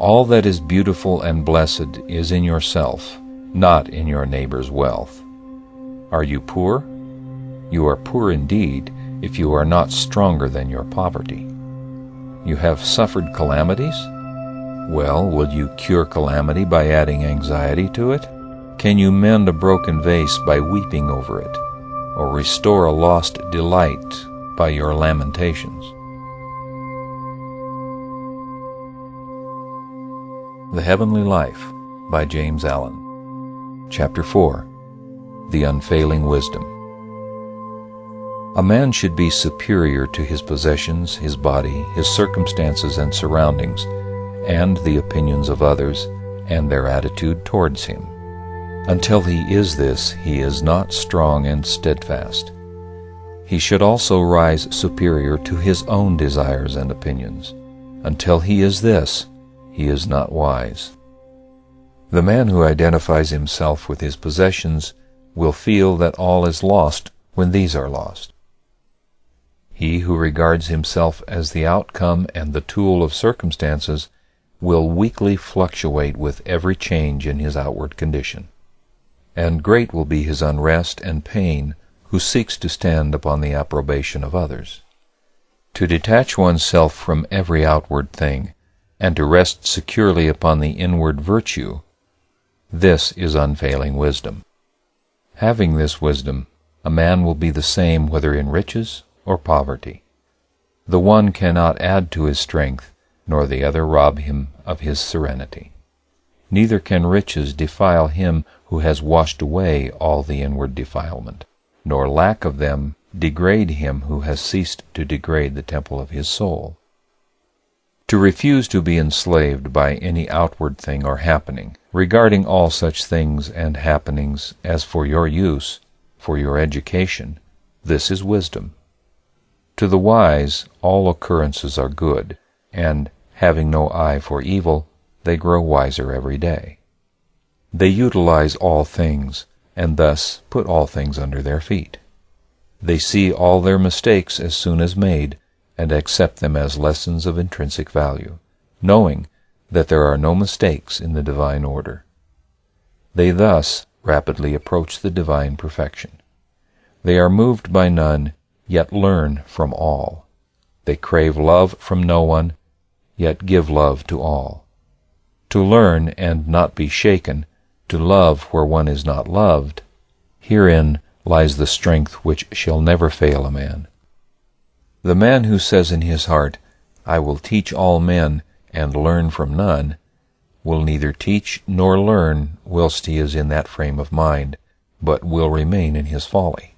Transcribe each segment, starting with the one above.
All that is beautiful and blessed is in yourself, not in your neighbor's wealth. Are you poor? You are poor indeed if you are not stronger than your poverty. You have suffered calamities? Well, will you cure calamity by adding anxiety to it? Can you mend a broken vase by weeping over it, or restore a lost delight by your lamentations? The Heavenly Life by James Allen. Chapter 4. The Unfailing Wisdom. A man should be superior to his possessions, his body, his circumstances and surroundings, and the opinions of others, and their attitude towards him. Until he is this, he is not strong and steadfast. He should also rise superior to his own desires and opinions. Until he is this, he is not wise. The man who identifies himself with his possessions will feel that all is lost when these are lost. He who regards himself as the outcome and the tool of circumstances will weakly fluctuate with every change in his outward condition. And great will be his unrest and pain who seeks to stand upon the approbation of others. To detach oneself from every outward thing, and to rest securely upon the inward virtue, this is unfailing wisdom. Having this wisdom, a man will be the same whether in riches or poverty. The one cannot add to his strength, nor the other rob him of his serenity. Neither can riches defile him who has washed away all the inward defilement, nor lack of them degrade him who has ceased to degrade the temple of his soul. To refuse to be enslaved by any outward thing or happening, regarding all such things and happenings as for your use, for your education, this is wisdom. To the wise all occurrences are good, and, having no eye for evil, they grow wiser every day. They utilize all things, and thus put all things under their feet. They see all their mistakes as soon as made, and accept them as lessons of intrinsic value, knowing that there are no mistakes in the divine order. They thus rapidly approach the divine perfection. They are moved by none, yet learn from all. They crave love from no one, yet give love to all. To learn and not be shaken, to love where one is not loved, herein lies the strength which shall never fail a man. The man who says in his heart, "I will teach all men, and learn from none," will neither teach nor learn whilst he is in that frame of mind, but will remain in his folly.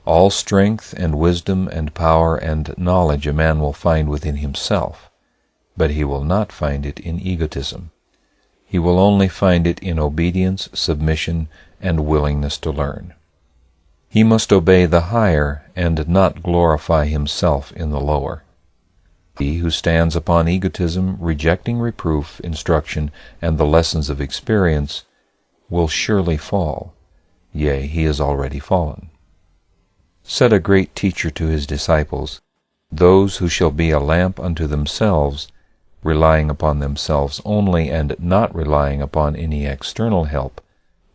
All strength and wisdom and power and knowledge a man will find within himself, but he will not find it in egotism. He will only find it in obedience, submission, and willingness to learn. He must obey the higher and not glorify himself in the lower. He who stands upon egotism, rejecting reproof, instruction, and the lessons of experience, will surely fall. Yea, he is already fallen. Said a great teacher to his disciples, "Those who shall be a lamp unto themselves, relying upon themselves only, and not relying upon any external help,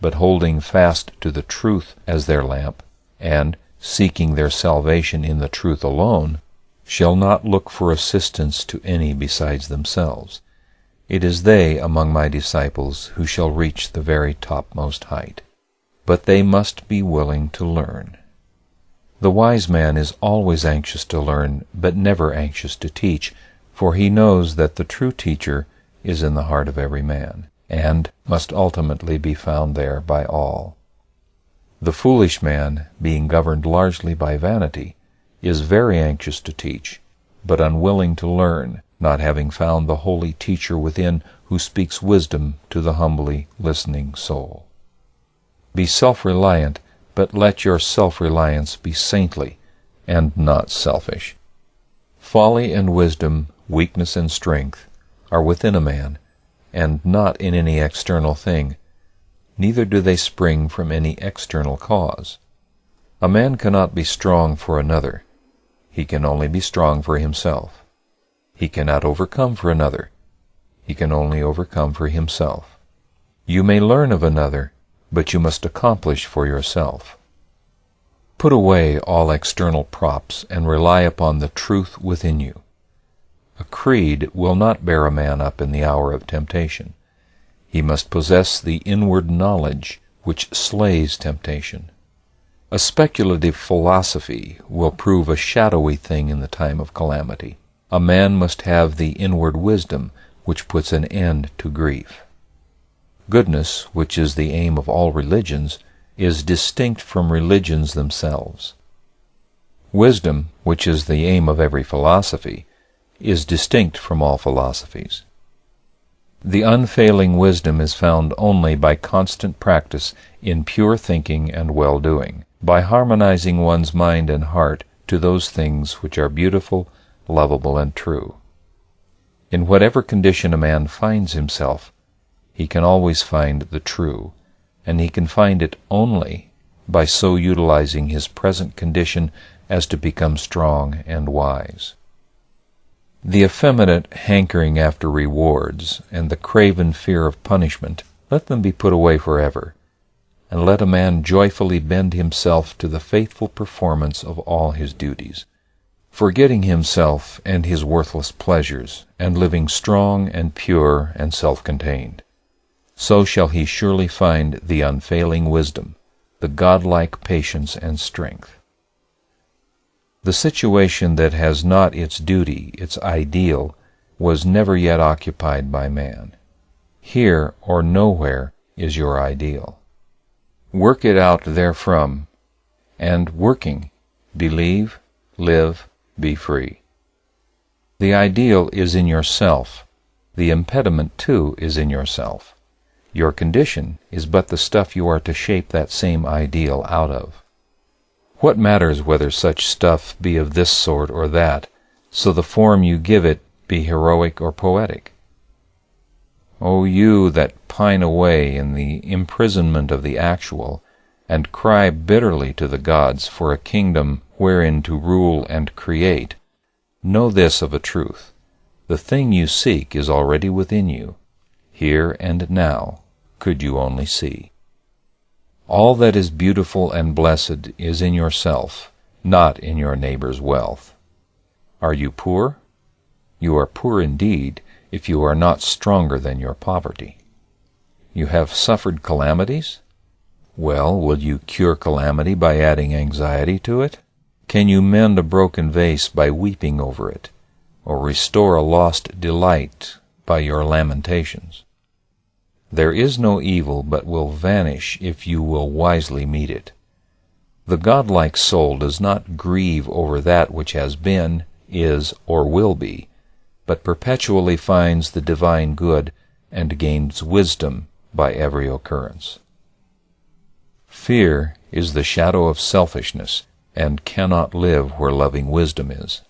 but holding fast to the truth as their lamp, and seeking their salvation in the truth alone, shall not look for assistance to any besides themselves. It is they among my disciples who shall reach the very topmost height. But they must be willing to learn." The wise man is always anxious to learn, but never anxious to teach, for he knows that the true teacher is in the heart of every man, and must ultimately be found there by all. The foolish man, being governed largely by vanity, is very anxious to teach, but unwilling to learn, not having found the holy teacher within who speaks wisdom to the humbly listening soul. Be self-reliant, but let your self-reliance be saintly and not selfish. Folly and wisdom, weakness and strength, are within a man, and not in any external thing, neither do they spring from any external cause. A man cannot be strong for another. He can only be strong for himself. He cannot overcome for another. he can only overcome for himself. You may learn of another, but you must accomplish for yourself. Put away all external props and rely upon the truth within you. A creed will not bear a man up in the hour of temptation. He must possess the inward knowledge which slays temptation. A speculative philosophy will prove a shadowy thing in the time of calamity. A man must have the inward wisdom which puts an end to grief. Goodness, which is the aim of all religions, is distinct from religions themselves. Wisdom, which is the aim of every philosophy, is distinct from all philosophies. The unfailing wisdom is found only by constant practice in pure thinking and well-doing, by harmonizing one's mind and heart to those things which are beautiful, lovable, and true. In whatever condition a man finds himself, he can always find the true, and he can find it only by so utilizing his present condition as to become strong and wise. The effeminate hankering after rewards and the craven fear of punishment, let them be put away forever, and let a man joyfully bend himself to the faithful performance of all his duties, forgetting himself and his worthless pleasures, and living strong and pure and self-contained. So shall he surely find the unfailing wisdom, the godlike patience and strength. The situation that has not its duty, its ideal, was never yet occupied by man. Here or nowhere is your ideal. Work it out therefrom, and working, believe, live, be free. The ideal is in yourself. The impediment, too, is in yourself. Your condition is but the stuff you are to shape that same ideal out of. What matters whether such stuff be of this sort or that, so the form you give it be heroic or poetic? O you that pine away in the imprisonment of the actual, and cry bitterly to the gods for a kingdom wherein to rule and create, know this of a truth: the thing you seek is already within you, here and now, could you only see. All that is beautiful and blessed is in yourself, not in your neighbor's wealth. Are you poor? You are poor indeed if you are not stronger than your poverty. You have suffered calamities? Well, will you cure calamity by adding anxiety to it? Can you mend a broken vase by weeping over it, or restore a lost delight by your lamentations? There is no evil but will vanish if you will wisely meet it. The godlike soul does not grieve over that which has been, is, or will be, but perpetually finds the divine good and gains wisdom by every occurrence. Fear is the shadow of selfishness, and cannot live where loving wisdom is.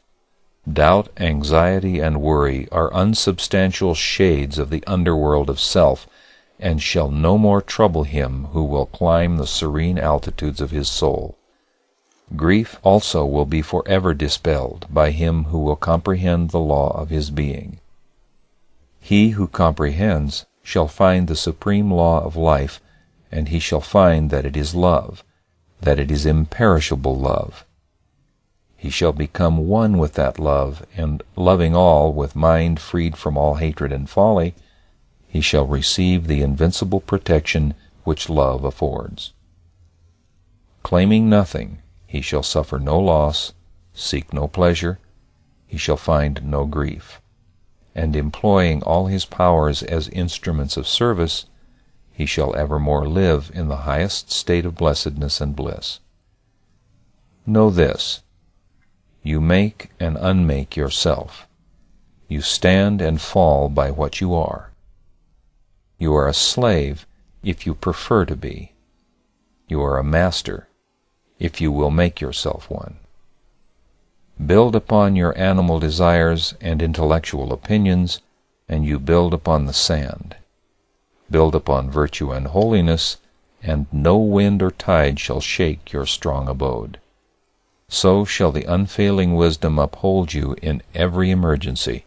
Doubt, anxiety, and worry are unsubstantial shades of the underworld of self, and shall no more trouble him who will climb the serene altitudes of his soul. Grief also will be forever dispelled by him who will comprehend the law of his being. He who comprehends shall find the supreme law of life, and he shall find that it is love, that it is imperishable love. He shall become one with that love, and loving all with mind freed from all hatred and folly, he shall receive the invincible protection which love affords. Claiming nothing, he shall suffer no loss, seek no pleasure, he shall find no grief, and employing all his powers as instruments of service, he shall evermore live in the highest state of blessedness and bliss. Know this: you make and unmake yourself. You stand and fall by what you are. You are a slave if you prefer to be. You are a master if you will make yourself one. Build upon your animal desires and intellectual opinions, and you build upon the sand. Build upon virtue and holiness, and no wind or tide shall shake your strong abode. So shall the unfailing wisdom uphold you in every emergency,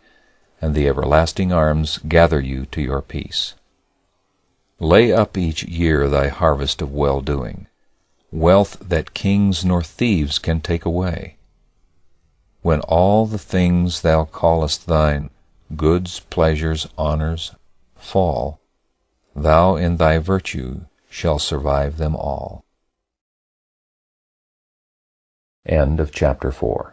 and the everlasting arms gather you to your peace. Lay up each year thy harvest of well-doing, wealth that kings nor thieves can take away. When all the things thou callest thine, goods, pleasures, honors, fall, thou in thy virtue shall survive them all. End of chapter 4.